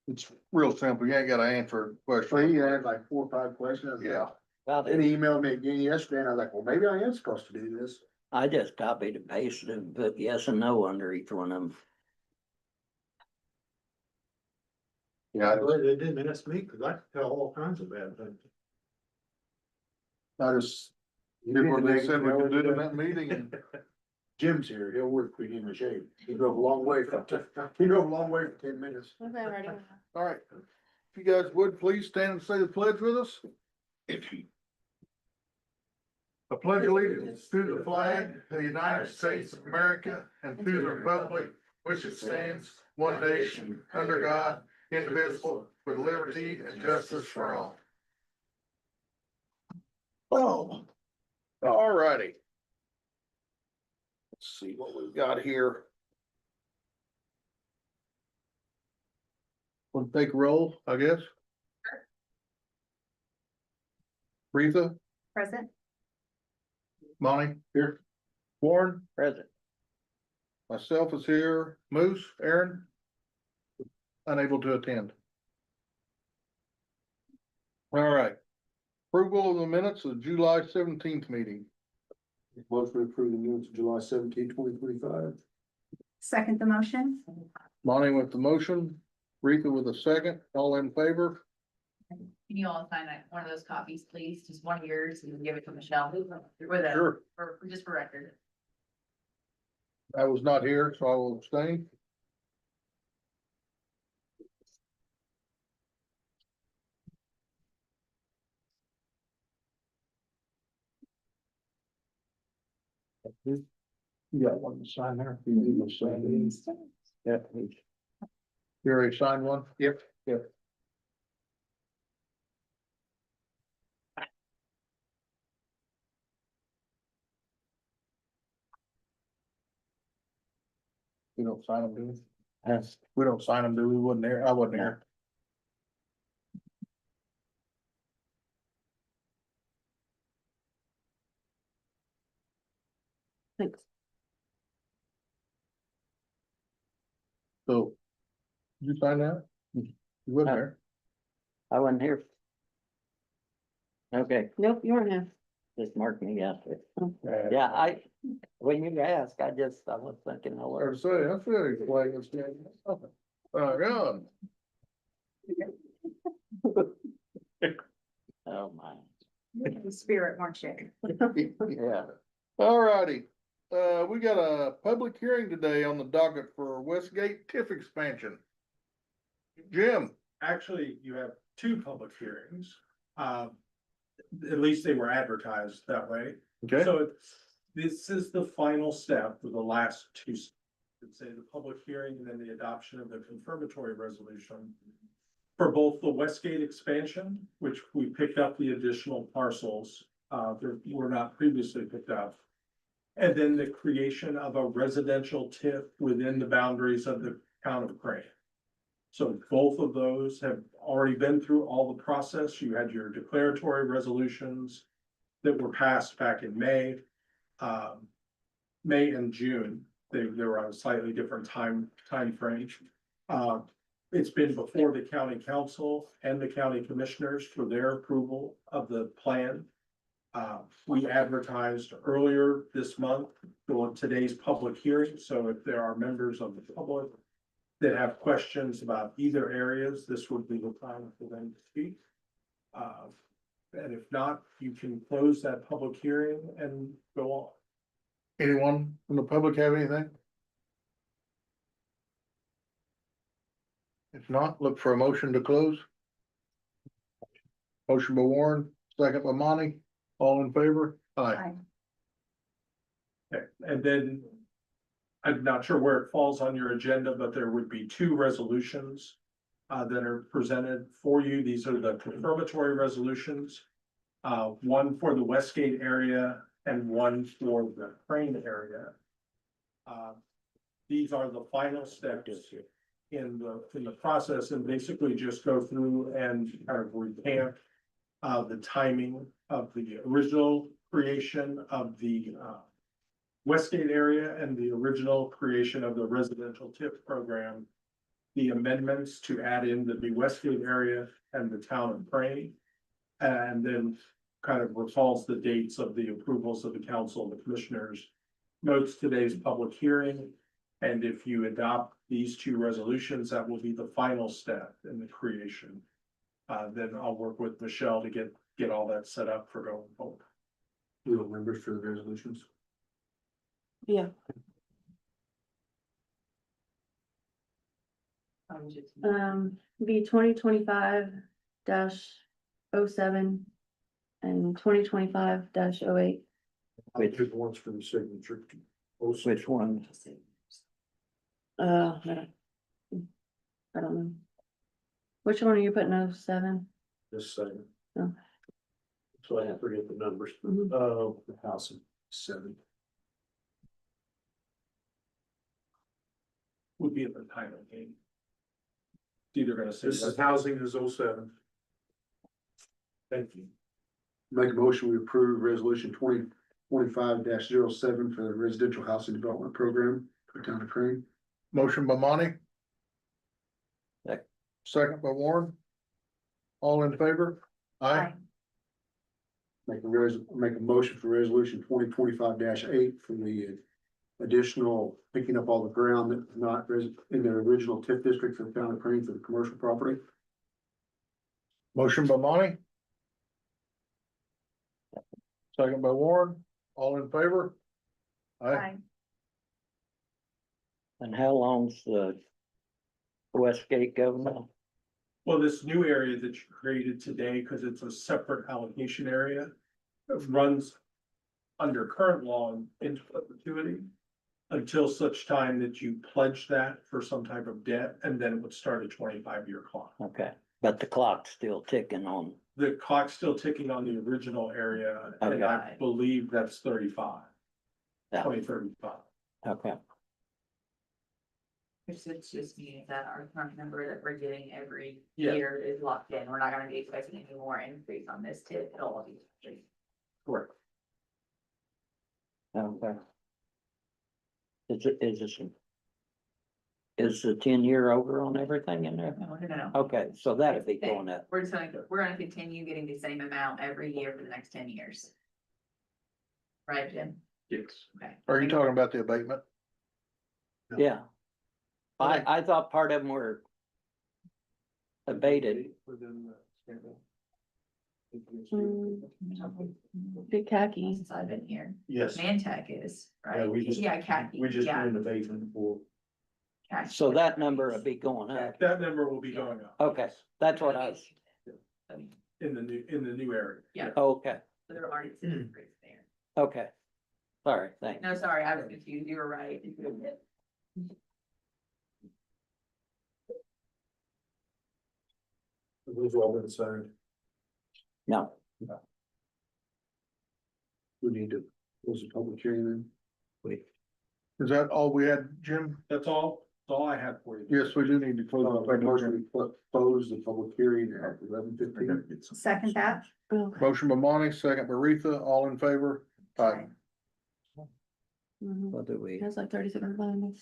It's real simple. You ain't gotta answer So questions. he had like 4 or 5 questions. Yeah, Well, And he emailed me again yesterday and I was like, well, maybe I am supposed to do this. I just copied and pasted and put yes and no under each one of them. yeah. I'm glad they didn't ask me, cause I could tell all kinds of bad things. I just did what they said we could do in that meeting and Jim's here, he'll work for him in shape. He drove a long way for 10 minutes. Okay, ready? all right. If you guys would, please stand and say the pledge with us. I pledge allegiance to the flag of the United States of America and to the republic which it stands, one nation, under God, indivisible, with liberty and justice for all. Oh, all righty. Let's see what we've got here. We'll take a roll, I guess. Retha, Present. Monty, here. Warren, Present. myself is here. Moose, Aaron, unable to attend. All right. Approval of the minutes of July 17th meeting. Motion to approve the minutes of July 17, 2025. Second the motion. Monty with the motion, Retha with a second, all in favor? Can you all sign that, one of those copies, please? Just one of yours and give it to Michelle with a, Sure. for just for record. I was not here, so I will abstain. You got one to sign there? You need to sign it. Yeah. You already signed one? Yep. Yep. We don't sign them, do we? Yes. We don't sign them, do we? Wasn't there? I wasn't here. Thanks. So. You sign that? You wasn't there? I wasn't here. Okay, Nope, you weren't here. just mark me out there. Yeah, when you asked, I was thinking, Or alert. say, that's very quiet. Oh, God. Oh, my. The spirit, weren't you? Yeah. All righty, we got a public hearing today on the docket for Westgate TIF expansion. Jim, Actually, you have 2 public hearings. At least they were advertised that way. okay, So this is the final step for the last 2. Let's say the public hearing and then the adoption of the confirmatory resolution. For both the Westgate expansion, which we picked up the additional parcels, that were not previously picked up. And then the creation of a residential TIF within the boundaries of the town of Crane. So both of those have already been through all the process. You had your declaratory resolutions that were passed back in May. May and June, they were on a slightly different time frame. It's been before the county council and the county commissioners for their approval of the plan. We advertised earlier this month on today's public hearing, so if there are members of the public that have questions about either areas, this would be the time for them to speak. And if not, you can close that public hearing and go on. anyone from the public have anything? If not, look for a motion to close. Motion by Warren, second by Monty, all in favor? Aye. Aye. Okay, and then I'm not sure where it falls on your agenda, but there would be 2 resolutions that are presented for you. These are the confirmatory resolutions. One for the Westgate area and one for the Crane area. These are the final steps in the process, and basically just go through and kind of recant the timing of the original creation of the Westgate area and the original creation of the residential TIF program the amendments to add in the new Westgate area and the town of Crane. And then kind of recalls the dates of the approvals of the council and the commissioners. Notes today's public hearing. And if you adopt these two resolutions, that will be the final step in the creation. Then I'll work with Michelle to get all that set up for going forward. We will members for the resolutions. Yeah, I'm just- be 2025-07 and 2025-08. I took once for the signature. Which one? I don't know. Which one are you putting 07? This second. Oh. So I forget the numbers. Mhm. The house in 7. Would be at the title game. It's either gonna say. This is housing is 07. Thank you. Make a motion, we approve resolution 2025-07 for the residential housing development program for town of Crane. Motion by Monty. Sec- Second by Warren. All in favor? Aye. Make a motion for resolution 2025-8 for the additional picking up all the ground that was not in the original TIF district for the town of Crane for the commercial property. Motion by Monty. Second by Warren. All in favor? Aye. And how long's the Westgate go now? Well, this new area that you created today, because it's a separate allocation area, it runs under current law into perpetuity until such time that you pledge that for some type of debt, and then it would start a 25-year clock. Okay, but the clock's still ticking on, The clock's still ticking on the original area, and I Okay. believe that's 35, Yeah. 2035. okay, Which just means that our current number that we're getting every Yeah. year is locked in. We're not gonna be expecting any more increase on this tip. It'll all be straight. Correct. okay. Is the 10-year over on everything in there? No. Okay, so that'd be going up. We're gonna continue getting the same amount every year for the next 10 years. Right, Jim? Yes. Okay. Are you talking about the abatement? Yeah. I thought part of them were abated. Big khaki. Since I've been here. Yes. Mantech is, right? Yeah, we just- khaki. We just Yeah, did an abatement for. khaki. So that number would be going up. That number will be going up. Okay, that's what I was, In the new area. Yeah. okay, So there aren't an increase there. okay. Sorry, thanks. No, sorry, I was confused. You were right. Those all been signed. No, We need to close the public hearing then. Is that all we had, Jim? That's all I had for you. Yes, we do need to close the public Motion hearing. to close the public hearing at 11:15. Second that. Motion by Monty, second by Retha, all in favor? Aye. Mhm. what do we? Has like 30 seconds left.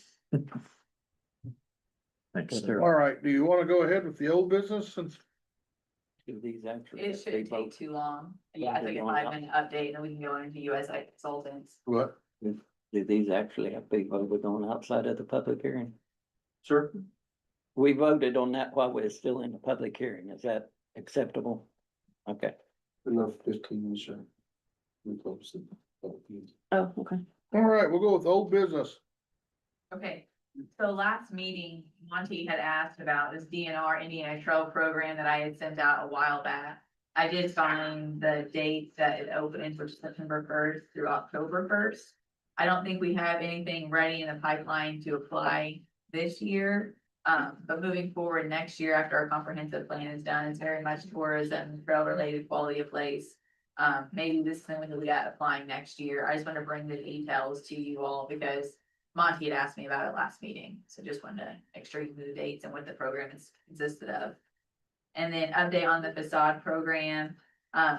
Is there- All right, do you want to go ahead with the old business since? do these actually It have to be shouldn't take voted? too long. Yeah, I think a 5-minute update and then we can go into USI consultants. What? Do these actually have to be voted on outside of the public hearing? Sir? We voted on that while we're still in the public hearing. Is that acceptable? Okay, Enough 15, sir. We close the public hearing. Oh, okay. All right, we'll go with old business. Okay, so last meeting, Monty had asked about this DNR Indiana Trail program that I had sent out a while back. I did find the date that it opened, which is September 1st through October 1st. I don't think we have anything ready in the pipeline to apply this year. But moving forward next year, after our comprehensive plan is done, it's very much tourism, trail related quality of place. Maybe this is something that we got applying next year. I just want to bring the details to you all because Monty had asked me about it last meeting, so just wanted to make sure you knew the dates and what the program is consisted of. And then update on the facade program,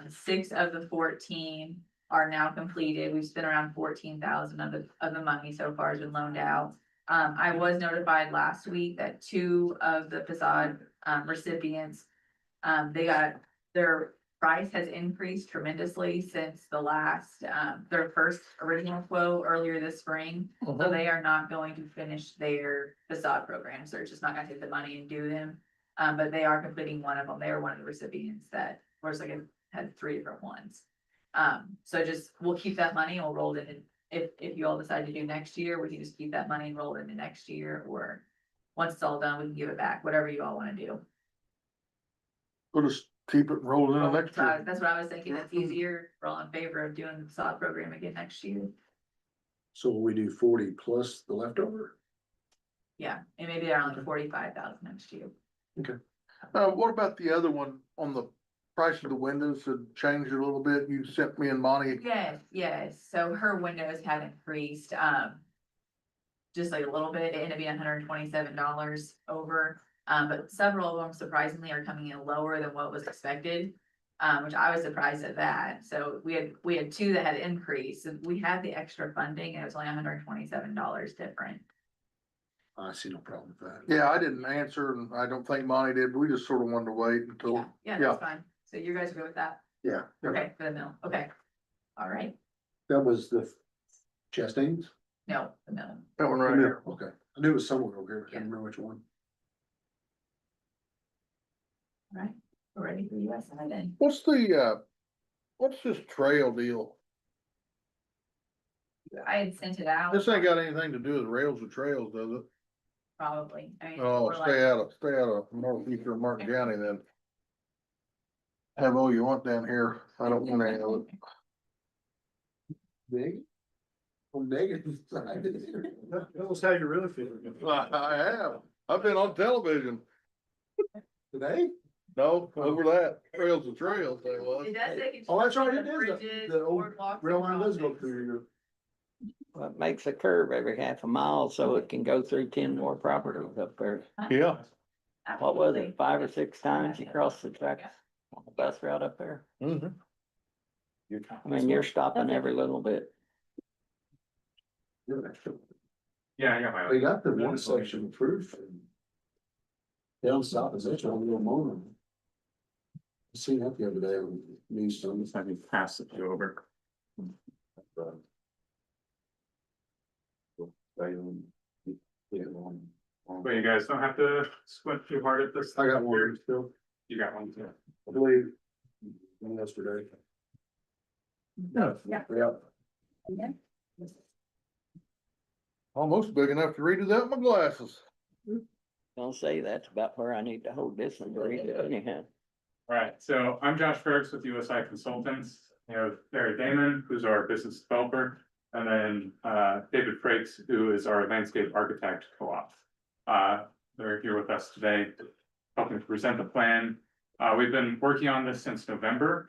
6 of the 14 are now completed. We've spent around 14,000 of the money so far has been loaned out. I was notified last week that 2 of the facade, recipients, their price has increased tremendously since the last, their first original quote earlier this spring. So they are not going to finish their facade programs. They're just not gonna take the money and do them. But they are completing one of them. They are one of the recipients that, was like, had 3 different ones. So just, we'll keep that money and we'll roll it in. If you all decide to do next year, we can just keep that money and roll it into next year, or once it's all done, we can give it back, whatever you all wanna do. We'll just keep it rolling in next So year. that's what I was thinking. It's easier. We're all in favor of doing the facade program again next year. So we do 40 plus the leftover? Yeah, and maybe around 45,000 next year. What about the other one on the price of the windows had changed a little bit? You sent me and Monty. Yes. So her windows have increased, just like a little bit. It ended up being $127 over. But several of them surprisingly are coming in lower than what was expected. Which I was surprised at that. So we had 2 that had increased. We had the extra funding and it was only $127 different. I see no problem with that. Yeah, I didn't answer and I don't think Monty did, but we just sort of wanted to wait until. Yeah, that's fine. So you guys go with that? Yeah. Okay, for the mill. Okay. All right. That was the Chastains? No, the mill. That one right here. Okay, I knew it was somewhere over here, I can't remember which one. All right. We're ready for US side then. What's this trail deal? I had sent it out. This ain't got anything to do with rails or trails, does it? Probably. I mean, Oh, we're stay out of northeastern Martin County then. Have all you want down here. I don't want any of it. Big? On negative side. That was how you really feel. I have. I've been on television. Today? No, over that, trails and trails, there was. It does say. Oh, that's right, it construction is, bridges, the old boardwalks, rail and line does go crossings. through here. Well, it makes a curve every half a mile, so it can go through 10 more properties up there. Yeah. What was Absolutely. it, 5 or 6 times you crossed the tracks on the bus route up there? Mhm. I mean, you're stopping every little bit. Yeah, I got my. They got the one section approved. Down south is actually a little more. Seen that the other day on news. I can pass it over. But you guys don't have to squint too hard at this. I got one still, You got one too. I believe. One yesterday. No. Yeah. Yeah. Almost big enough to read without my glasses. I'll say that's about where I need to hold this and read it anyhow. Right, so I'm Josh Fergus with USI Consultants, you know, Barry Damon, who's our business developer, and then David Frakes, who is our landscape architect co-op. They're here with us today, helping to present the plan. We've been working on this since November.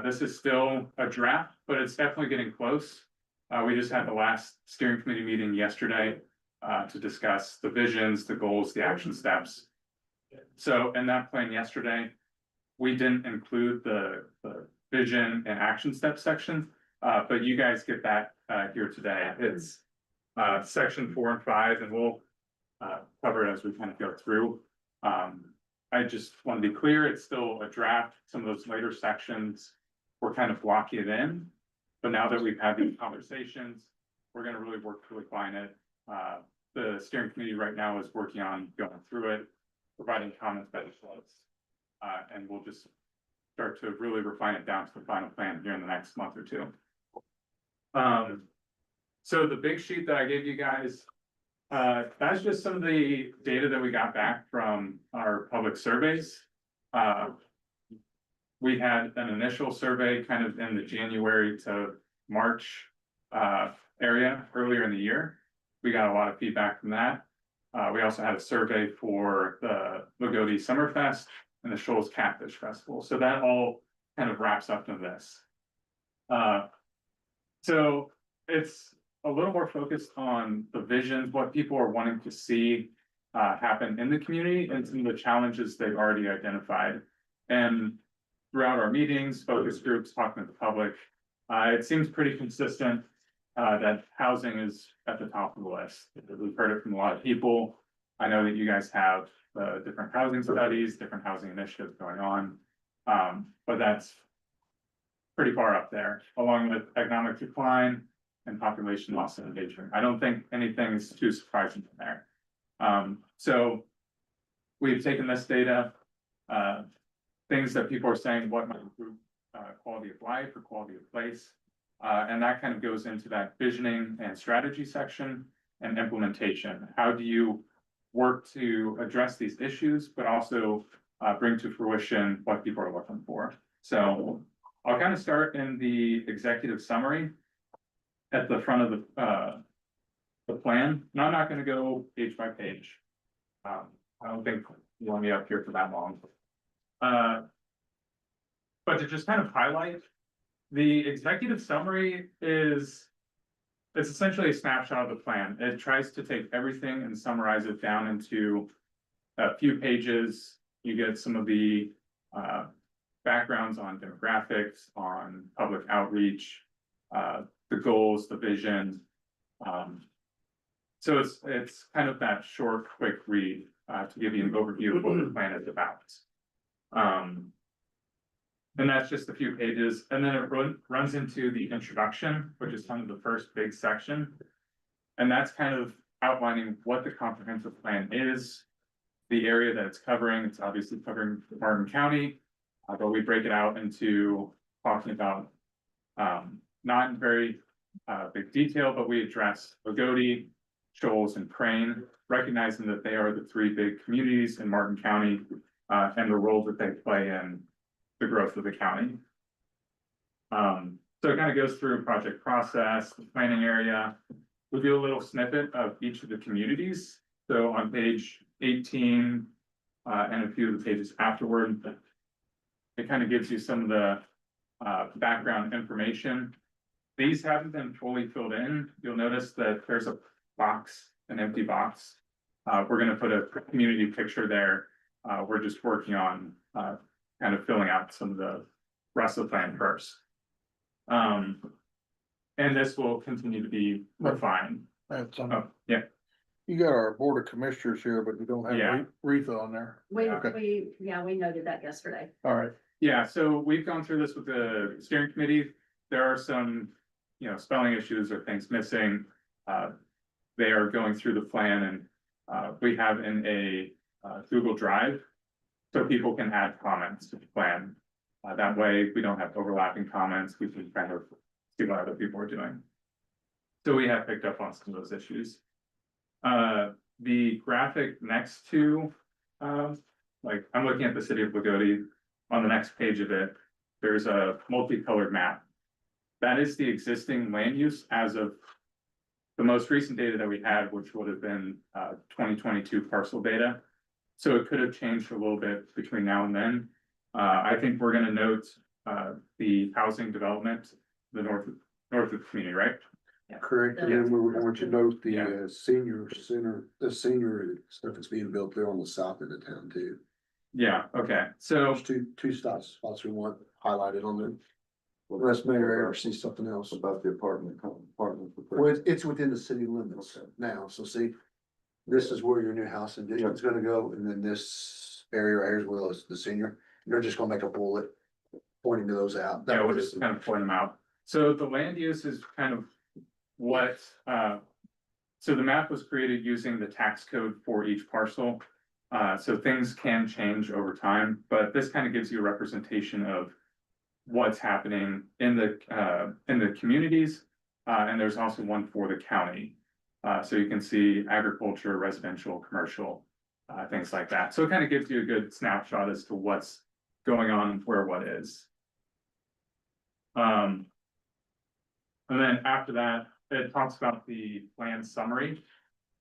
This is still a draft, but it's definitely getting close. We just had the last steering committee meeting yesterday to discuss the visions, the goals, the action steps. So in that plan yesterday, we didn't include the vision and action step section, but you guys get that here today. It's section 4 and 5, and we'll cover it as we kind of go through. I just want to be clear, it's still a draft. Some of those later sections, we're kind of blocking it in. But now that we've had these conversations, we're gonna really work to refine it. The steering committee right now is working on going through it, providing comments by the slides. And we'll just start to really refine it down to the final plan here in the next month or 2. So the big sheet that I gave you guys, that's just some of the data that we got back from our public surveys. We had an initial survey kind of in the January to March area earlier in the year. We got a lot of feedback from that. We also had a survey for the Lagodi Summerfest and the Shoals Catfish Festival. So that all kind of wraps up into this. So it's a little more focused on the visions, what people are wanting to see happen in the community and some of the challenges they've already identified. And throughout our meetings, focus groups, talking to the public, it seems pretty consistent that housing is at the top of the list. We've heard it from a lot of people. I know that you guys have different housing studies, different housing initiatives going on. But that's pretty far up there, along with economic decline and population loss and engagement. I don't think anything is too surprising in there. So we've taken this data, things that people are saying, what might improve quality of life or quality of place. And that kind of goes into that visioning and strategy section and implementation. How do you work to address these issues, but also bring to fruition what people are looking for? So I'll kind of start in the executive summary at the front of the plan. And I'm not going to go page by page. I don't think you want me up here for that long. But to just kind of highlight, the executive summary it's essentially a snapshot of the plan. It tries to take everything and summarize it down into a few pages. You get some of the backgrounds on demographics, on public outreach, the goals, the vision. So it's kind of that short, quick read to give you an overview of what the plan is about. And that's just a few pages, and then it runs into the introduction, which is kind of the first big section. And that's kind of outlining what the comprehensive plan is, the area that it's covering. It's obviously covering Martin County, but we break it out into talking about, not in very big detail, but we address Lagodi, Shoals, and Crane, recognizing that they are the three big communities in Martin County, and the role that they play in the growth of the county. So it kind of goes through project process, the planning area. We do a little snippet of each of the communities. So on page 18, and a few of the pages afterward, it kind of gives you some of the background information. These haven't been fully filled in. You'll notice that there's a box, an empty box. We're going to put a community picture there. We're just working on kind of filling out some of the rest of the plan first. And this will continue to be refined. Oh, yeah, You got our board of commissioners here, but you don't Yeah. have Retha on there. We noted that yesterday. All right. yeah, so we've gone through this with the steering committee. There are some, spelling issues or things missing. They are going through the plan, and we have in a Google Drive, so people can add comments to the plan. That way we don't have overlapping comments. We can kind of see what other people are doing. So we have picked up on some of those issues. The graphic next to, like I'm looking at the city of Lagodi, on the next page of it, there's a multicolored map. That is the existing land use as of the most recent data that we had, which would have been 2022 parcel data. So it could have changed a little bit between now and then. I think we're gonna note the housing development, the north of the community, right? Correct, and then we want you to note Yeah. the senior center, the senior stuff that's being built there on the south end of town too. Yeah, okay, so There's two spots we want highlighted on there. Unless Mayor ever sees something else. About the apartment. Well, it's within the city limits now, so see, this is where your new house addition is gonna go, and then this area as well as the senior. You're just gonna make a bullet pointing to those out. yeah, we'll just kind of point them out. So the land use is kind of what, so the map was created using the tax code for each parcel. So things can change over time, but this kind of gives you a representation of what's happening in the communities. And there's also one for the county. So you can see agriculture, residential, commercial, things like that. So it kind of gives you a good snapshot as to what's going on, where what is. And then after that, it talks about the plan summary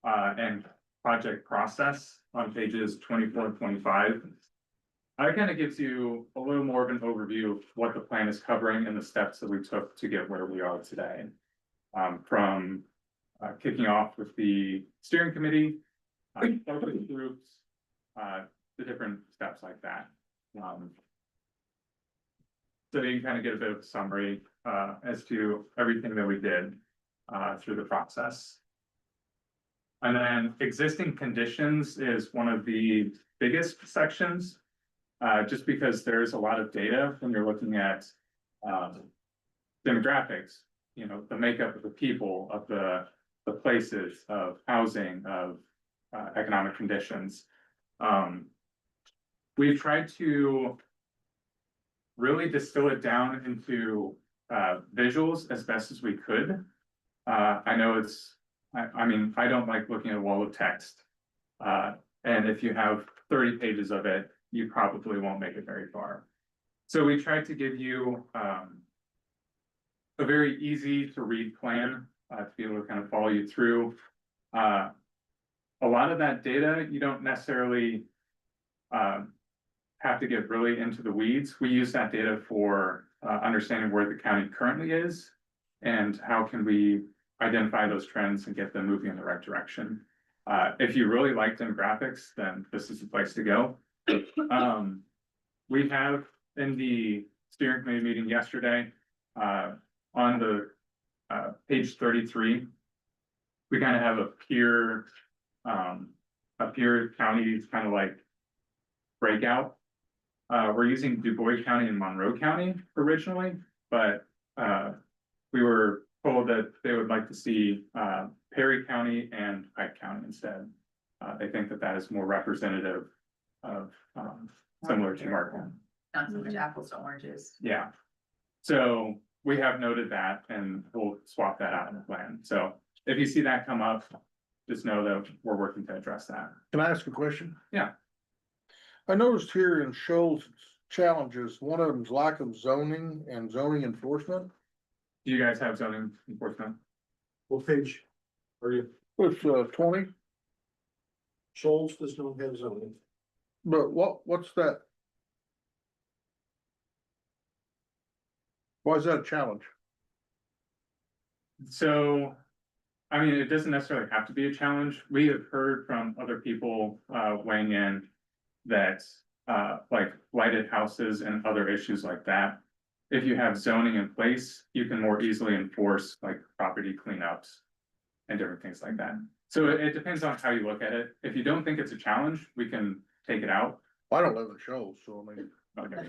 and project process on pages 24 and 25. It kind of gives you a little more of an overview of what the plan is covering and the steps that we took to get where we are today. From kicking off with the steering committee, focus groups, the different steps like that. So you can kind of get a bit of a summary as to everything that we did. through the process. And then existing conditions is one of the biggest sections. Just because there's a lot of data when you're looking at demographics, you know, the makeup of the people, of the places, of housing, of economic conditions. We've tried to really distill it down into visuals as best as we could. I know I mean, I don't like looking at a wall of text. And if you have 30 pages of it, you probably won't make it very far. So we tried to give you a very easy to read plan to be able to kind of follow you through. A lot of that data, you don't necessarily have to get really into the weeds. We use that data for understanding where the county currently is and how can we identify those trends and get them moving in the right direction. If you really like demographics, then this is the place to go. We have in the steering committee meeting yesterday, on the page 33, we kind of have a peer county kind of like breakout. We're using Du Bois County and Monroe County originally, but we were told that they would like to see Perry County and Pike County instead. They think that that is more representative of similar to Markham. Not so much apples to oranges. Yeah. So we have noted that and we'll swap that out in the plan. So if you see that come up, just know that we're working to address that. Can I ask a question? Yeah. I noticed here in Shoals challenges, one of them's lack of zoning and zoning enforcement. Do you guys have zoning enforcement? What page are you? It's 20, Shoals does not have zoning. but what's that? Why is that a challenge? So, I mean, it doesn't necessarily have to be a challenge. We have heard from other people weighing in that like lighted houses and other issues like that. If you have zoning in place, you can more easily enforce like property cleanups and different things like that. So it depends on how you look at it. If you don't think it's a challenge, we can take it out. I don't live in Shoals, so I mean. Okay.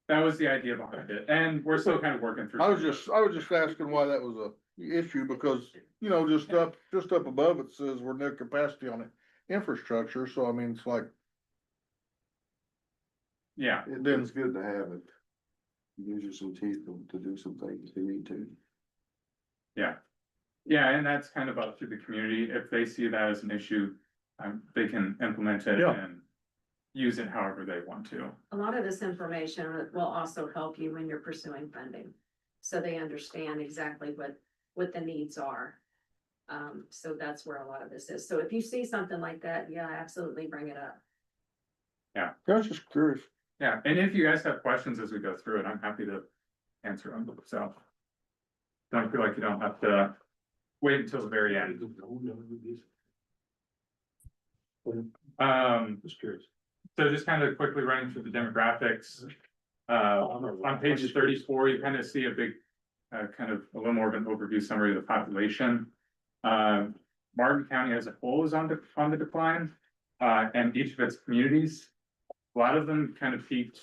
That was the idea behind it, and we're still kind of working through. I was just asking why that was a issue, because, you know, just up above it says we're near capacity on the infrastructure, so I mean, it's like, Yeah, it didn't. It's good to have it. Use you some teeth to do some things if you need to. yeah. Yeah, and that's kind of up to the community. If they see that as an issue, they can implement it Yeah. and use it however they want to. A lot of this information will also help you when you're pursuing funding. So they understand exactly what the needs are. So that's where a lot of this is. So if you see something like that, yeah, absolutely bring it up. I was just curious. Yeah, and if you guys have questions as we go through it, I'm happy to answer them, so. Don't feel like you don't have to wait until the very end. Just curious. So just kind of quickly running through the demographics. On page 34, you kind of see a big, kind of a little more of an overview summary of the population. Martin County as a whole is on the decline, and each of its communities, a lot of them kind of peaked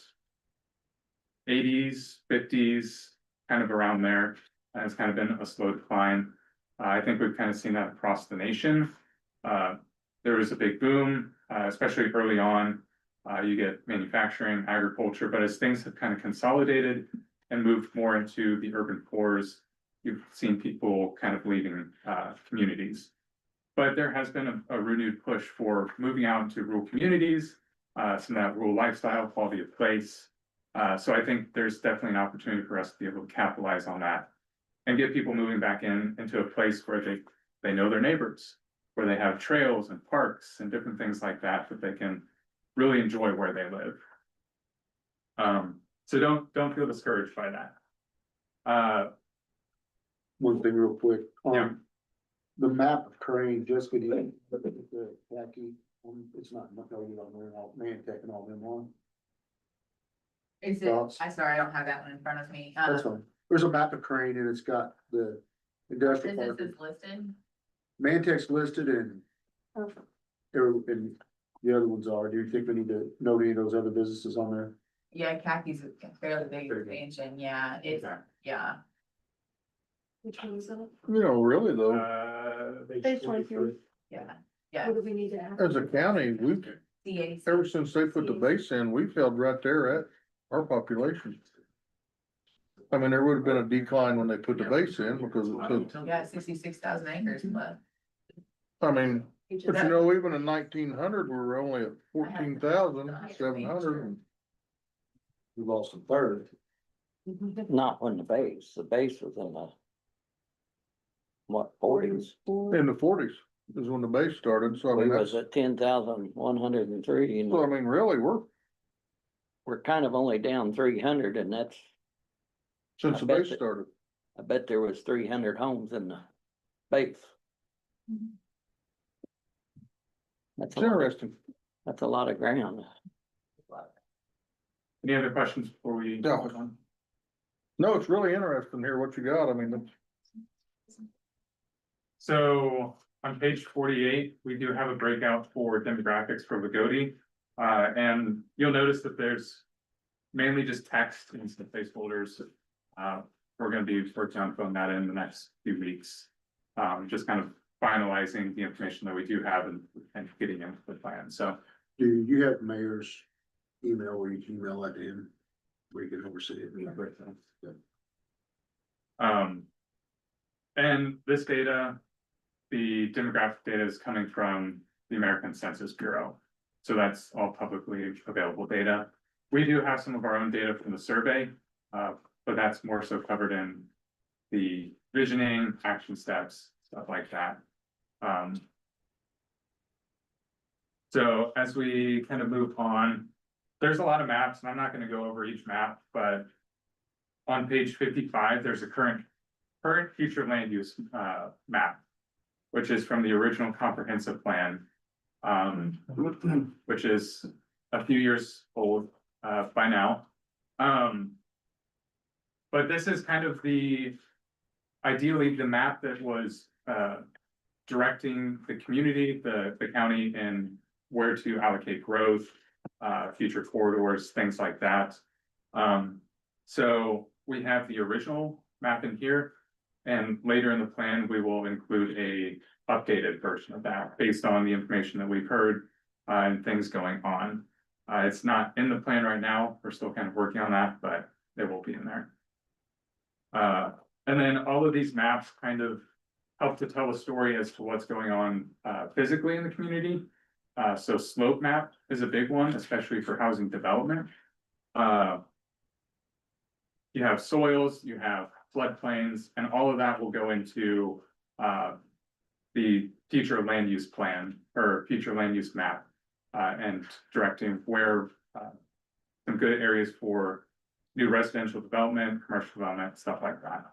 80s, 50s, kind of around there. And it's kind of been a slow decline. I think we've kind of seen that across the nation. There was a big boom, especially early on. You get manufacturing, agriculture, but as things have kind of consolidated and moved more into the urban cores, you've seen people kind of leaving communities. But there has been a renewed push for moving out into rural communities, some of that rural lifestyle, quality of place. So I think there's definitely an opportunity for us to be able to capitalize on that and get people moving back into a place where they know their neighbors, where they have trails and parks and different things like that they can really enjoy where they live. So don't feel discouraged by that. One thing real quick, Yeah. the map of Crane, Jessica, do you look at the khaki, it's not, no, you don't know, all Mantech and all them on. Is it, Thoughts? I'm sorry, I don't have that one in front of me. That's fine. there's a map of Crane and it's got the industrial This park. is listed. Mantech's listed and and the other ones are. Do you think we need to note any of those other businesses on there? Yeah, Khakis is a fairly big expansion, yeah, it's, Okay. yeah. Which one is that? You know, really though, Page 23. Yeah, yeah. What do we need to add? as a county, we've, CAC. ever since they put the base in, we've held right there at our population. I mean, there would have been a decline when they put the base in because it took, Yeah, 66,000 acres left. I mean, Page but you know, even in 1900, we were only at 14,700. We lost a third. Not when the base was in the. What, forties? In the forties is when the base started, so I We mean, was that's, at 10,103 and so I mean, really, we're kind of only down 300 and that's, since I the bet base that- started. I bet there was 300 homes in the base. That's It's a lot, interesting. that's a lot of ground. Any other questions before we? No. move on? No, it's really interesting here what you got. I mean, it's, So on page 48, we do have a breakout for demographics for Lagodi. And you'll notice that there's mainly just text and some placeholders. We're gonna be working on filling that in the next few weeks. Just kind of finalizing the information that we do have and getting into the plan, so. Do you have mayor's email where you can email that to him? Where you can oversee it? And this data, the demographic data is coming from the American Census Bureau. So that's all publicly available data. We do have some of our own data from the survey, but that's more so covered in the visioning, action steps, stuff like that. So as we kind of move on, there's a lot of maps, and I'm not gonna go over each map, but on page 55, there's a current future land use map, which is from the original comprehensive plan, which is a few years old by now. But this is kind of ideally the map that was directing the community, the county, and where to allocate growth, future corridors, things like that. So we have the original map in here, and later in the plan, we will include a updated version of that based on the information that we've heard and things going on. It's not in the plan right now. We're still kind of working on that, but it will be in there. And then all of these maps kind of help to tell a story as to what's going on physically in the community. So slope map is a big one, especially for housing development. You have soils, you have floodplains, and all of that will go into the future land use plan or future land use map and directing where some good areas for new residential development, commercial development, stuff like that.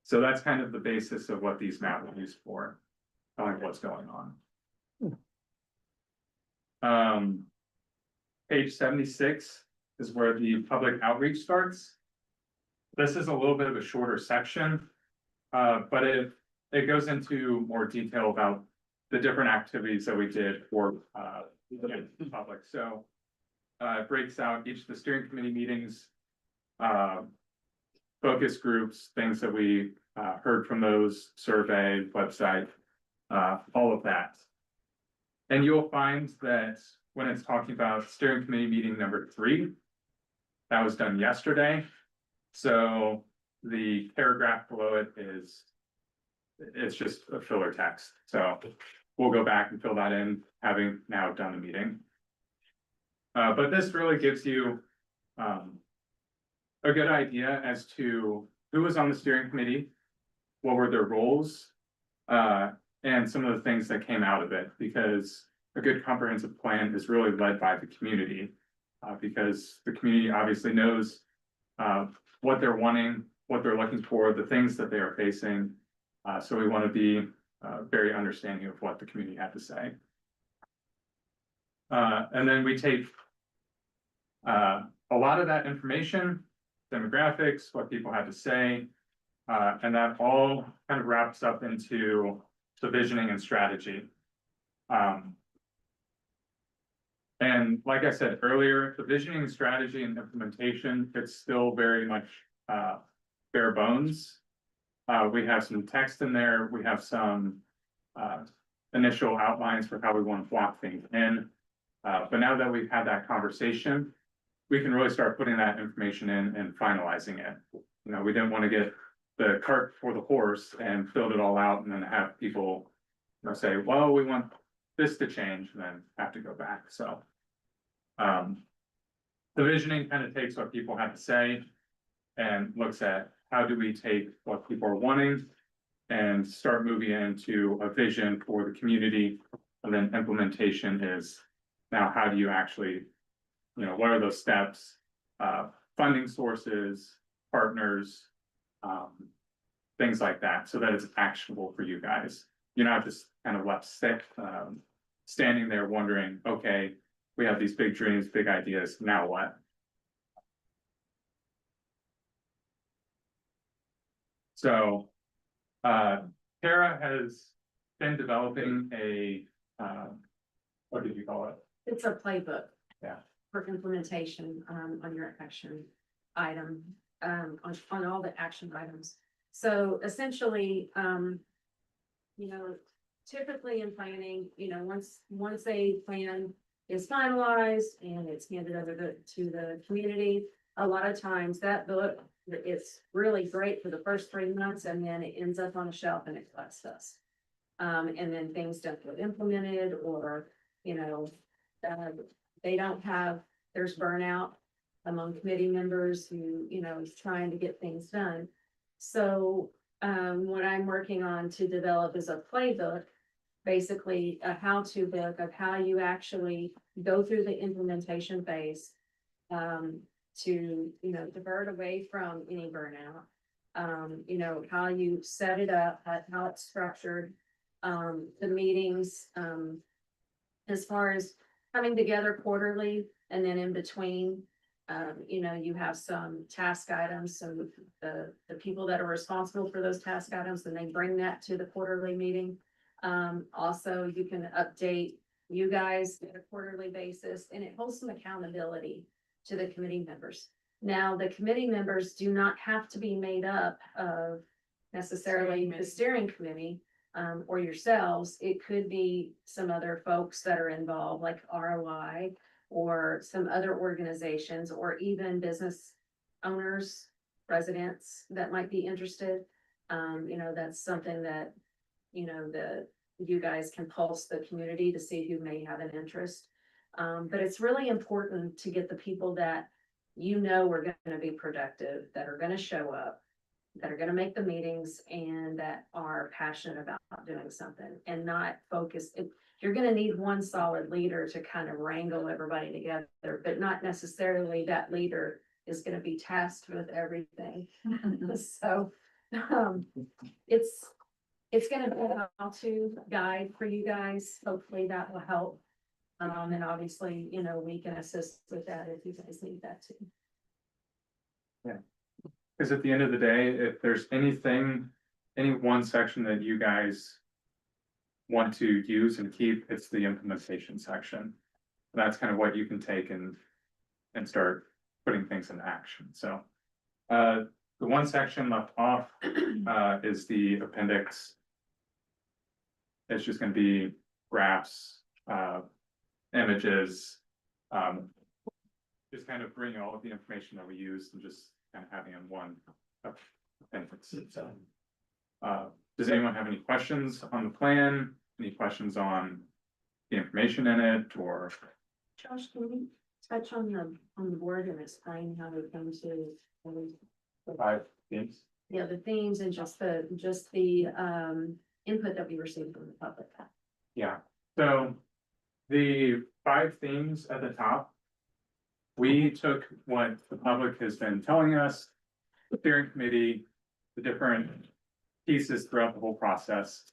So that's kind of the basis of what these maps are used for, telling what's going on. Page 76 is where the public outreach starts. This is a little bit of a shorter section, but it goes into more detail about the different activities that we did for the public. So it breaks out each of the steering committee meetings, focus groups, things that we heard from those, survey, website, all of that. And you'll find that when it's talking about steering committee meeting number 3, that was done yesterday. So the paragraph below it it's just a filler text. So we'll go back and fill that in, having now done the meeting. But this really gives you a good idea as to who was on the steering committee, what were their roles, and some of the things that came out of it, because a good comprehensive plan is really led by the community, because the community obviously knows what they're wanting, what they're looking for, the things that they are facing. So we want to be very understanding of what the community had to say. And then we take a lot of that information demographics, what people had to say. And that all kind of wraps up into the visioning and strategy. And like I said earlier, the visioning, strategy and implementation, it's still very much bare bones. We have some text in there, we have some initial outlines for how we want to block things in. But now that we've had that conversation, we can really start putting that information in and finalizing it. You know, we didn't want to get the cart before the horse and filled it all out and then have people, you know, say, well, we want this to change and then have to go back. So the visioning kind of takes what people have to say and looks at how do we take what people are wanting and start moving into a vision for the community. And then implementation is now how do you actually, you know, what are those steps, funding sources, partners, things like that, so that it's actionable for you guys. You're not just kind of left sick, standing there wondering, okay, we have these big dreams, big ideas, now what? So, Tara has been developing a, what did you call it? It's a playbook. Yeah. For implementation, on your action item, on all the action items. So essentially, you know, typically in planning, you know, once a plan is finalized and it's handed over to the community, a lot of times that book, it's really great for the first 3 months and then it ends up on a shelf and it collects dust. And then things don't get implemented or, you know, they don't have, there's burnout among committee members who, you know, is trying to get things done. So, what I'm working on to develop is a playbook, basically a how-to book of how you actually go through the implementation phase. To, you know, divert away from any burnout. You know, how you set it up, how it's structured, the meetings, as far as coming together quarterly and then in between, you know, you have some task items. So the people that are responsible for those task items, and they bring that to the quarterly meeting. Also, you can update you guys at a quarterly basis, and it holds some accountability to the committee members. Now, the committee members do not have to be made up of necessarily the steering committee. Or yourselves, it could be some other folks that are involved, like ROI or some other organizations, or even business owners, residents that might be interested. You know, that's something that, you know, you guys can pulse the community to see who may have an interest. But it's really important to get the people that you know are gonna be productive, that are gonna show up, that are gonna make the meetings, and that are passionate about doing something and not focused. You're gonna need one solid leader to kind of wrangle everybody together, but not necessarily that leader is gonna be tasked with everything. So, it's gonna be a how-to guide for you guys. Hopefully that will help. And obviously, you know, we can assist with that if you guys need that too. Because at the end of the day, if there's anything, any one section that you guys want to use and keep, it's the implementation section. That's kind of what you can take and start putting things into action. So the one section left off is the appendix. It's just going to be graphs, images, just kind of bringing all of the information that we use and just kind of having in one appendix. So, does anyone have any questions on the plan? Any questions on the information in it, or? Josh, can we touch on the board and explain how they come to? The 5 themes? Yeah, the themes and just the input that we received from the public. Yeah, so the 5 themes at the top. We took what the public has been telling us, the steering committee, the different pieces throughout the whole process.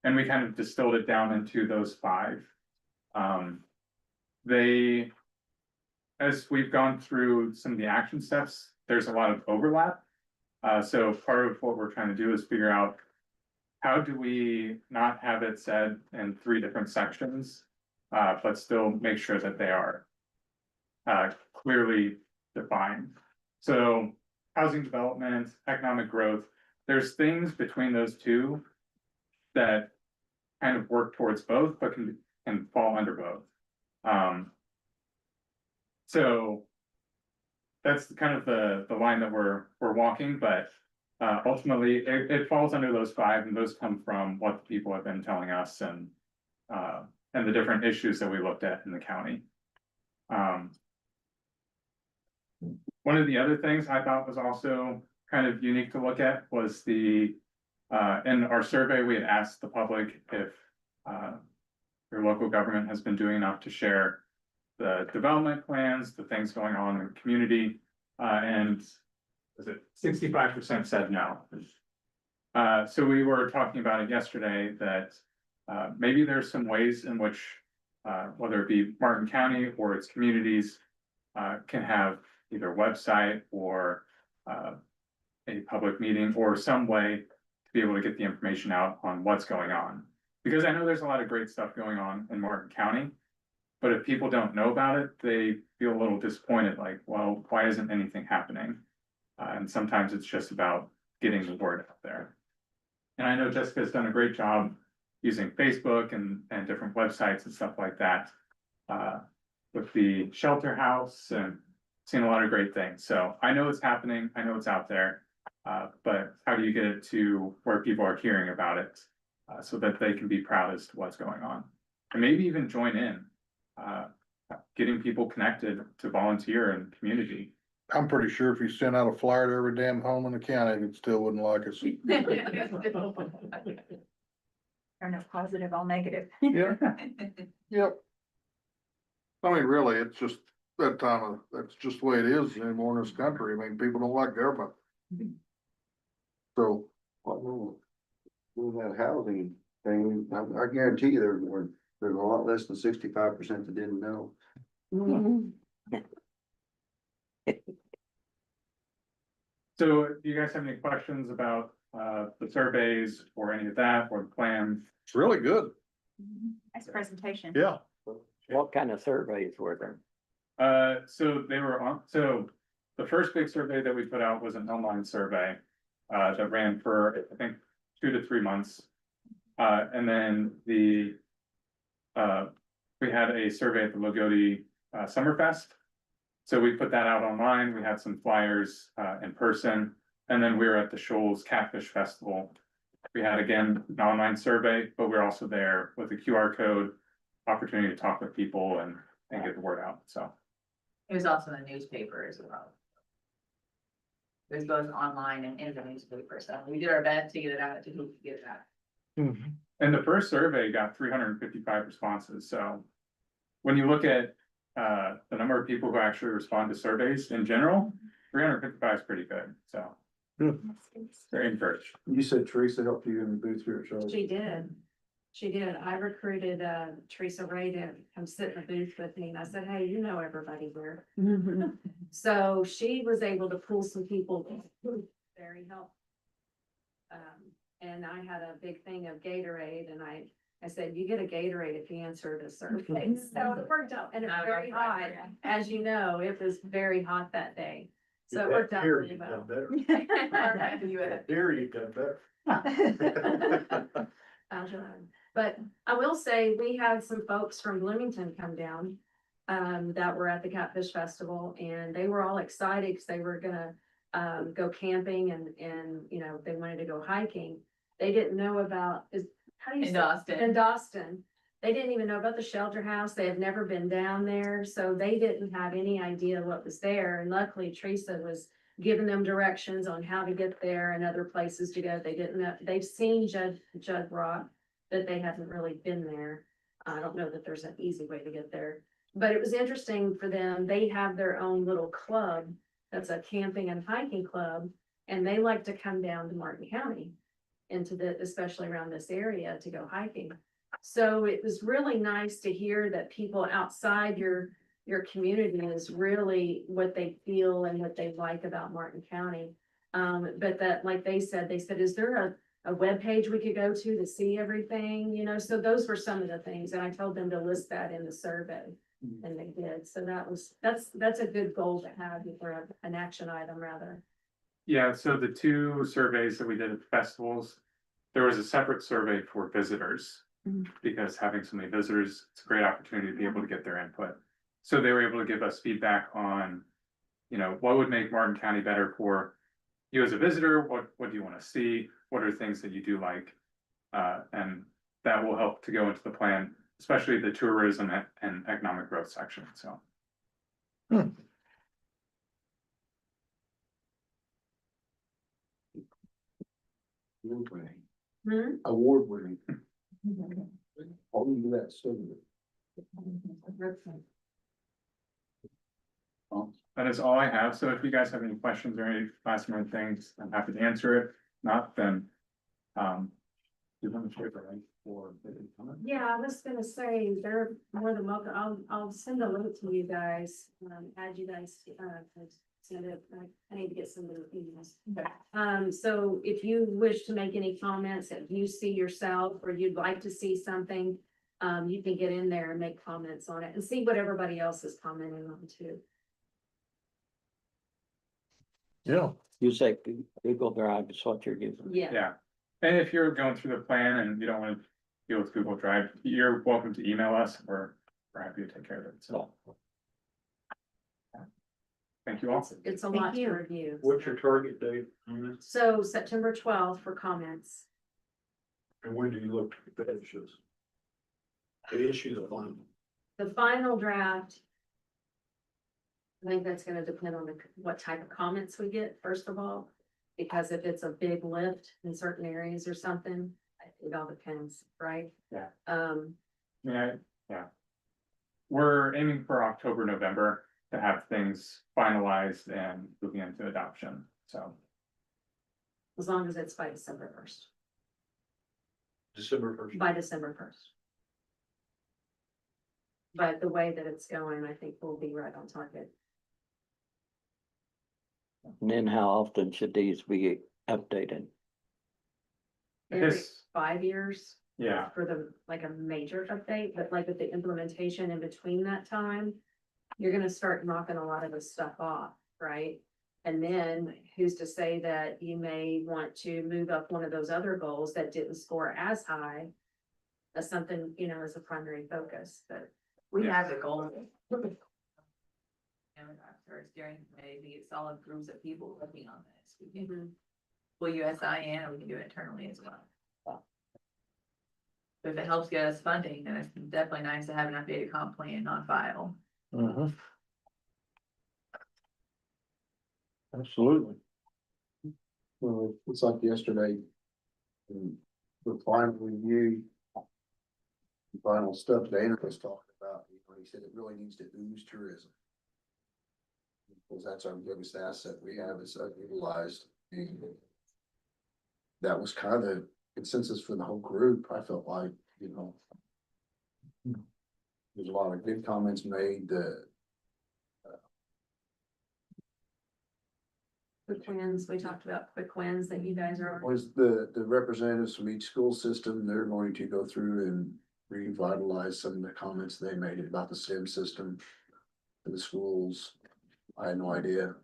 And we kind of distilled it down into those 5. As we've gone through some of the action steps, there's a lot of overlap. So part of what we're trying to do is figure out how do we not have it said in 3 different sections, but still make sure that they are clearly defined. So housing development, economic growth, there's things between those two that kind of work towards both, but can fall under both. So that's kind of the line that we're walking, but ultimately it falls under those 5, and those come from what the people have been telling us and the different issues that we looked at in the county. One of the other things I thought was also kind of unique to look at was in our survey, we had asked the public if your local government has been doing enough to share the development plans, the things going on in the community, and was it 65% said no. So we were talking about it yesterday that maybe there's some ways in which whether it be Martin County or its communities can have either a website or a public meeting or some way to be able to get the information out on what's going on. Because I know there's a lot of great stuff going on in Martin County, but if people don't know about it, they feel a little disappointed, like, well, why isn't anything happening? And sometimes it's just about getting the word out there. And I know Jessica's done a great job using Facebook and different websites and stuff like that with the shelter house, and seen a lot of great things. So I know it's happening, I know it's out there, but how do you get it to where people are hearing about it so that they can be proud as to what's going on? And maybe even join in, getting people connected to volunteer and community. I'm pretty sure if you sent out a flyer to every damn home in the county, it still wouldn't like us. Or no positive, all negative. Yeah. Yep. I mean, really, it's just that's just the way it is anymore in this country. I mean, people don't like government. So, Well, with that housing thing, I guarantee you there's a lot less than 65% that didn't know. So do you guys have any questions about the surveys or any of that or the plan? it's really good. Nice presentation. Yeah. What kind of surveys were there? So they were so the first big survey that we put out was an online survey that ran for, I think, 2 to 3 months. And then we had a survey at the Lagodi Summerfest. So we put that out online. We had some flyers in person, and then we were at the Shoals Catfish Festival. We had, again, an online survey, but we're also there with a QR code, opportunity to talk with people and get the word out. So It was also in the newspaper as well. It was both online and in the newspaper, so we did our best to get it out to who could get it out. and the first survey got 355 responses. So when you look at the number of people who actually respond to surveys in general, 355 is pretty good. So very encouraged. You said Teresa helped you in the booth here at Charlotte. She did. She did. I recruited Teresa Ray to come sit in the booth with me, and I said, hey, you know everybody here. So she was able to pull some people, very helpful. And I had a big thing of Gatorade, and I said, you get a Gatorade if you answer the survey. So it worked out, and it's very hot. As you know, it was very hot that day. So it worked out really well. Better. Here you've done better. I'll try. But I will say, we had some folks from Bloomington come down that were at the Catfish Festival, and they were all excited because they were gonna go camping and you know, they wanted to go hiking. They didn't know about how do you In say- Dawson. In Dawson. They didn't even know about the shelter house. They had never been down there, so they didn't have any idea what was there. And luckily Teresa was giving them directions on how to get there and other places to go. They didn't know, they've seen Judd Rock, but they haven't really been there. I don't know that there's an easy way to get there, but it was interesting for them. They have their own little club that's a camping and hiking club, and they like to come down to Martin County especially around this area to go hiking. So it was really nice to hear that people outside your your community is really what they feel and what they like about Martin County. But that, like they said, is there a webpage we could go to see everything, you know? So those were some of the things, and I told them to list that in the survey, and they did. So that's a good goal to have for an action item rather. Yeah, so the two surveys that we did at the festivals, there was a separate survey for visitors. Mhm. Because having so many visitors, it's a great opportunity to be able to get their input. So they were able to give us feedback on, you know, what would make Martin County better for you as a visitor? What do you want to see? What are things that you do like? And that will help to go into the plan, especially the tourism and economic growth section, so. Hmm? Award winning, all do that, so. That is all I have, so if you guys have any questions or any last minute things, I'm happy to answer it, not then. You want to share the link for the comment? Yeah, I was gonna say, they're more than welcome. I'll send a link to you guys, add you guys, send it, I need to get some of the emails. So if you wish to make any comments that you see yourself, or you'd like to see something, you can get in there and make comments on it and see what everybody else is commenting on too. Yeah. You say Google Drive is what you're using. Yeah, Yeah, and if you're going through the plan and you don't want to deal with Google Drive, you're welcome to email us, we're happy to take care of it, so. Thank you all. it's a lot to review. What's your target date on this? So September 12th for comments. And when do you look to the issues? The issues of one. The final draft. I think that's gonna depend on what type of comments we get, first of all, because if it's a big lift in certain areas or something, it all depends, right? Yeah. Yeah, We're aiming for October, November to have things finalized and moving into adoption, so. as long as it's by December 1st, December 1st. by December 1st. But the way that it's going, I think we'll be right on target. And then how often should these be updated? Every This- 5 years. Yeah. For like a major update, but like with the implementation in between that time, you're gonna start knocking a lot of this stuff off, right? And then who's to say that you may want to move up one of those other goals that didn't score as high as something, you know, as a primary focus, but We Yeah. have the goal. And our steering committee, we get solid groups of people working on this. We can, well, USIN, and we can do it internally as well. But if it helps get us funding, then it's definitely nice to have an updated comp plan on file. Absolutely. Well, it's like yesterday. The final review. The final stuff Dana was talking about, you know, he said it really needs to ooze tourism. Because that's our biggest asset we have is unutilized. And that was kind of the consensus for the whole group, I felt like, you know. There's a lot of good comments made, quick wins, we talked about quick wins that you guys are. was the representatives from each school system, they're going to go through and revitalize some of the comments they made about the STEM system. For the schools, I had no idea.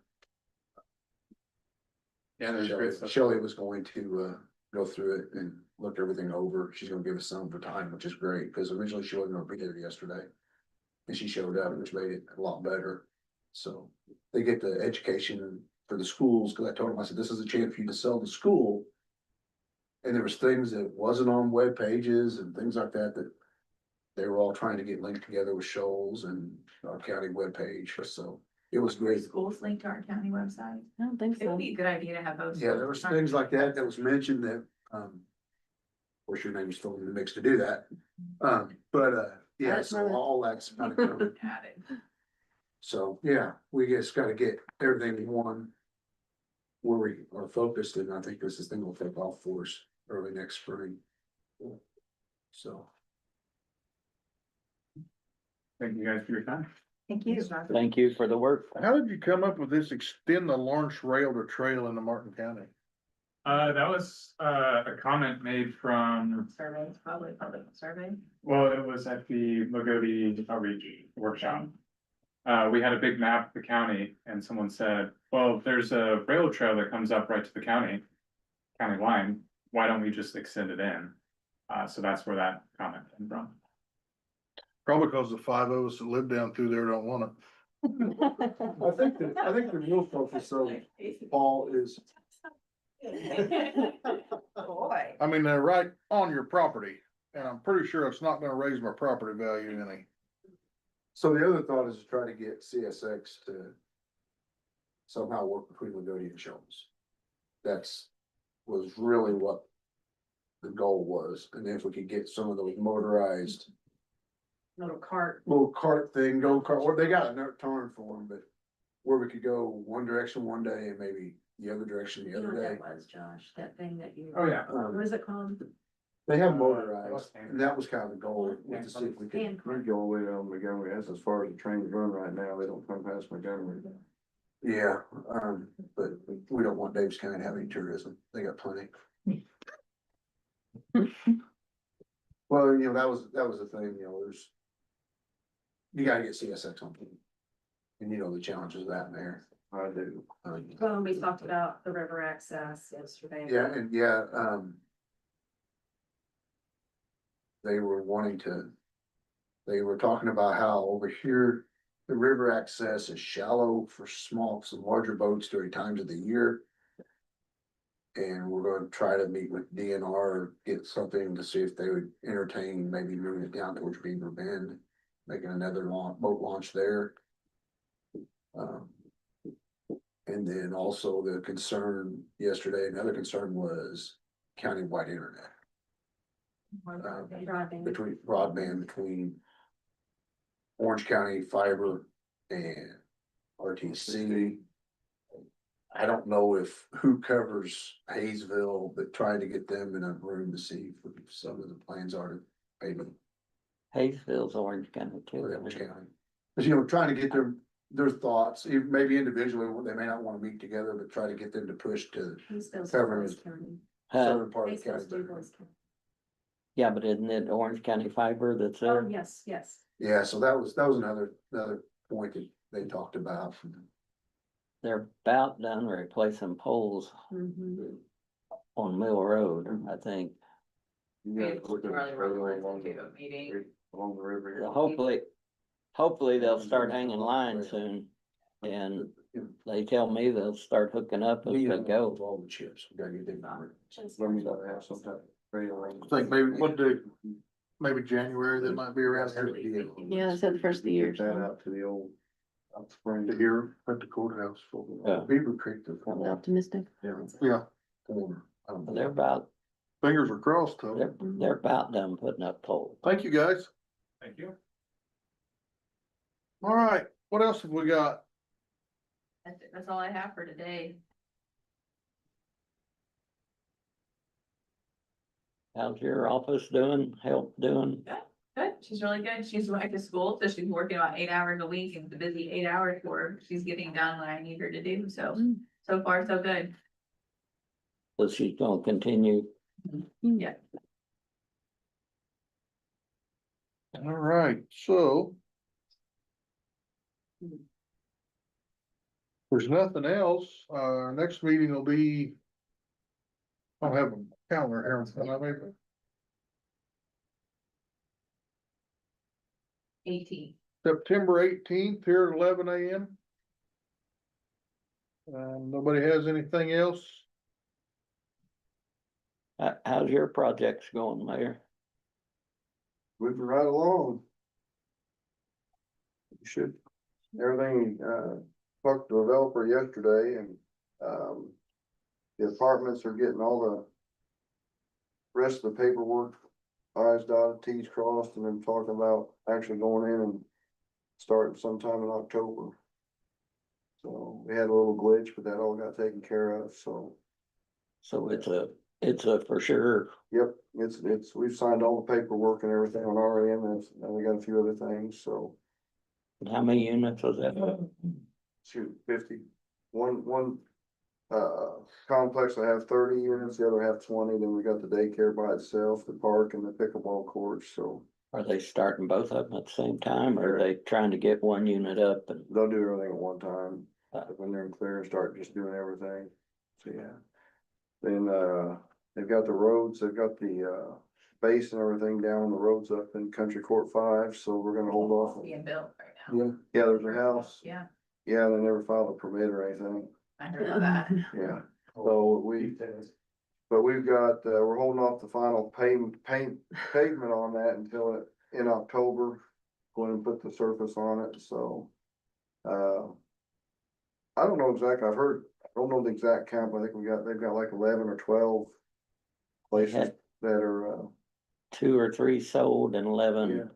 Yeah, there's great stuff. Shelley was going to go through it and look everything over. She's gonna give us some for time, which is great, because originally she wasn't gonna be there yesterday. And she showed up, which made it a lot better. So they get the education for the schools, because I told them, I said, this is a chance for you to sell the school. And there was things that wasn't on web pages and things like that, that they were all trying to get linked together with Shoals and our county webpage, so it was great. Schools linked to our county website. I don't think It would be a good idea to have those. Yeah, there was things like that that was mentioned that, of course, your name is still in the mix to do that. Yeah, That's so really- all that's kind of covered. Added. So, yeah, we just gotta get everything in one. Where we are focused, and I think this thing will take off for us early next spring. So, Thank you guys for your time. Thank you. Thank you for the work. How did you come up with this extend the Lawrence Rail to trail into Martin County? That was, a comment made from, Surveys, probably public survey. well, it was at the Lagodi Outreach Workshop. We had a big map of the county and someone said, well, there's a rail trail that comes up right to the county line. Why don't we just extend it in? So that's where that comment came from. Probably because the five of us that live down through there don't want it. I think the real focus of Paul is, Boy. I mean, they're right on your property, and I'm pretty sure it's not gonna raise my property value any. so the other thought is to try to get CSX to somehow work between Lagodi and Jones. Was really what the goal was, and if we could get some of those motorized Little cart. little cart thing, go kart, or they got a turn for them, but where we could go one direction one day and maybe the other direction the You know other what day. that was, Josh, that thing that you. Oh, yeah. What was it called? They have Uh, motorized, and that was kind of the goal, was to see if we could. Hand We cart. go all the way down Montgomery, that's as far as the trains run right now, they don't come past Montgomery. Yeah, but we don't want Davis County to have any tourism, they got plenty. Well, that was the thing, there's. You gotta get CSX on. And the challenges of that in there. I do. Well, we talked about the river access yesterday. Yeah, and they were they were talking about how over here, the river access is shallow for some larger boats during times of the year. And we're gonna try to meet with DNR, get something to see if they would entertain maybe moving it down towards Beaver Bend, making another boat launch there. And then also the concern yesterday, another concern was countywide internet. Driving. Between broadband between Orange County Fiber and RTC. I don't know who covers Hayesville, but trying to get them in a room to see what some of the plans are to maybe Hayesville's Orange County too. for Orange County. But trying to get their thoughts, maybe individually, they may not want to meet together, but try to get them to push to Hayesville's Covering Dubois it. County. southern part of the Hayesville's county. Dubois County. Yeah, but isn't it Orange County Fiber that's Oh, there? yes, yes. Yeah, so that was another point that they talked about. They're about done replacing poles Mhm. on Mill Road, I think. You We guys have look at Charlie the Rose roadway along to a meeting. along the river. here. Hopefully they'll start hanging lines soon. And they tell me they'll start hooking up as they go. All the chips, we gotta get them on. When we gotta have some type of rail lane. I think maybe one day, maybe January, they might be around here Yeah, that's the first of the year. Get that out to the old. Spring. to here at the courthouse. Yeah. Beaver Creek. Probably optimistic. Yeah, They're about, fingers are crossed, though. they're about done putting up poles. Thank you, guys. Thank you. All right, what else have we got? That's all I have for today. How's your office doing? Help doing? Good, she's really good. She's back to school, so she's working about 8 hours a week and it's a busy 8 hours for her. She's getting done what I need her to do, so, so far, so good. So she's gonna continue. Yeah. All right, so. There's nothing else. Our next meeting will be. I don't have a calendar here in front of me, but 18. September 18th here at 11 AM. Nobody has anything else? How's your projects going, Mayor? Moving right along. You should, everything, talked to the developer yesterday and, the apartments are getting all the rest of the paperwork, i's dotted, t's crossed, and then talking about actually going in and starting sometime in October. So we had a little glitch, but that all got taken care of, so. So it's a for sure. Yep, we've signed all the paperwork and everything on our end, and we got a few other things, so. How many units was that? shoot, 50. One complex I have 30 units, the other have 20, then we got the daycare by itself, the park and the pickleball courts, so Are they starting both of them at the same time, or are they trying to get one unit up and? they'll do everything at one time. When they're in clear and start just doing everything, so yeah. Then, they've got the roads, they've got the, base and everything down on the roads up in Country Court 5, so we're gonna hold off. Being built right now. Yeah, there's a house, Yeah, yeah, they never filed a permit or anything, I heard of that. yeah, so but we've got, we're holding off the final pavement on that until in October. Going and put the surface on it, so. I don't know exactly, I don't know the exact count, but I think they've got like 11 or 12 places had that are, 2 or 3 sold and yeah, 11.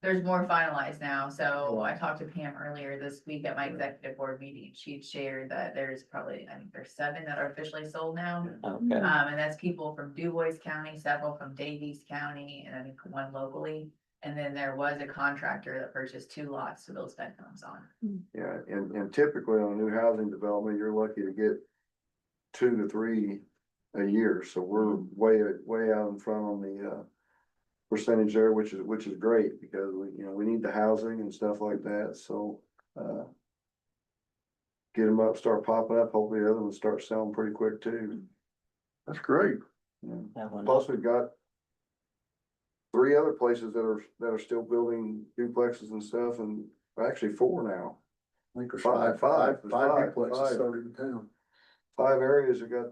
There's more finalized now, so I talked to Pam earlier this week at my executive board meeting, she'd shared that there's probably, I think there's 7 that are officially sold now. Okay, And that's people from Du Bois County, several from Davies County, and I think 1 locally. And then there was a contractor that purchased 2 lots to build spec homes on. yeah, and typically on a new housing development, you're lucky to get 2 to 3 a year, so we're way out in front on the, percentage there, which is great, because we need the housing and stuff like that, so, get them up, start popping up, hopefully the other ones start selling pretty quick too. That's great. Yeah. that one, Plus, we've got 3 other places that are still building duplexes and stuff, and actually 4 now. I think there's Five five five duplexes started in town. 5 areas that got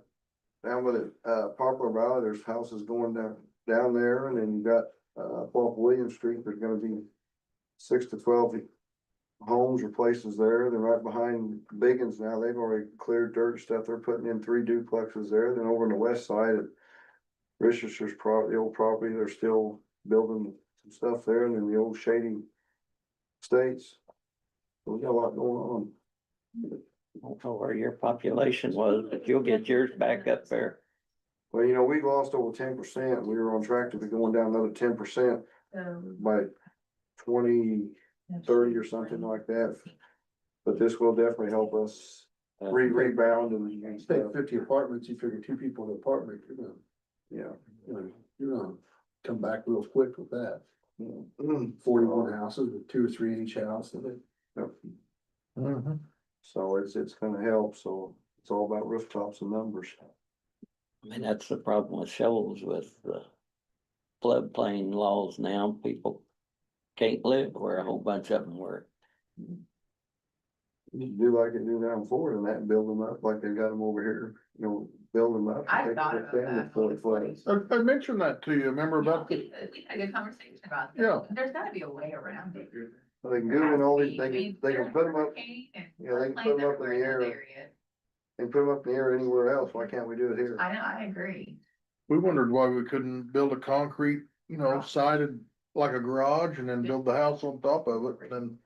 down with it, Poplar Valley, there's houses going down there, and then you got, off William Street, there's gonna be 6 to 12 homes or places there. Then right behind Biggins now, they've already cleared dirt and stuff, they're putting in 3 duplexes there. Then over on the west side at Richardson's the old property, they're still building some stuff there, and then the old Shady Estates. So we got a lot going on. I don't know where your population was, but you'll get yours back up there. Well, we lost over 10%. We were on track to be going down another 10% by 2030 or something like that. But this will definitely help us rebound and Take stuff. 50 apartments, you figure 2 people in an apartment, Yeah. you're gonna come back real quick with that. Yeah. 41 houses with 2 or 3 in each house. Yep. Mhm. So it's gonna help. So it's all about rooftops and numbers. I mean, that's the problem with Shoals with the floodplain laws now, people can't live where a whole bunch of them were. You do like they do down in Florida and that, and build them up like they've got them over here, build them up. I thought about that. I mentioned that to you, remember about We had a good conversation about that. Yeah. There's gotta be a way around it. They can do it in all these, I mean, they can put them up, hurricane and yeah, they can floodplains put them up in everywhere the in air. those areas. and put them up in the air anywhere else. Why can't we do it here? I know, I agree. we wondered why we couldn't build a concrete, sided like a garage and then build the house on top of it, then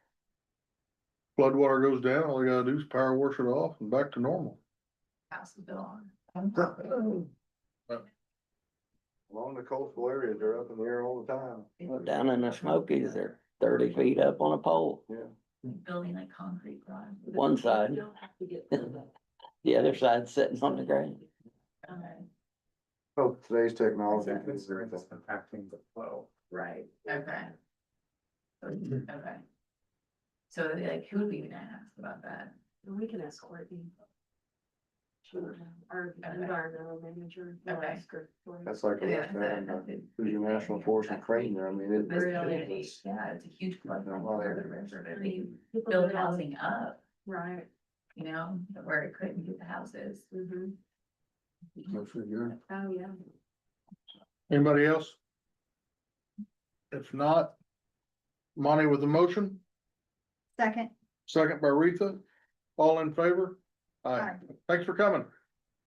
floodwater goes down, all you gotta do is power wash it off and back to normal. House is built on. Along the coastal areas, they're up in the air all the time. Well, down in the Smokies, they're 30 feet up on a pole, Building like concrete garage. one side. The other side sitting on the ground. Okay. Oh, today's technology. Impacting the flow. Right. Okay. Okay. So like, who would we even ask about that? We can ask Courtney. Sure, our environmental manager. we'll Okay. ask her for it. That's like, Yeah, there's a national forest in Crane there. I mean, it. Really, yeah, it's a huge flood. Build housing up, Right. where it couldn't get the houses. Mm-hmm. Oh, yeah. Anybody else? If not, Monty with the motion, Second. second by Retha, all in favor? Aye. Aye. Thanks for coming.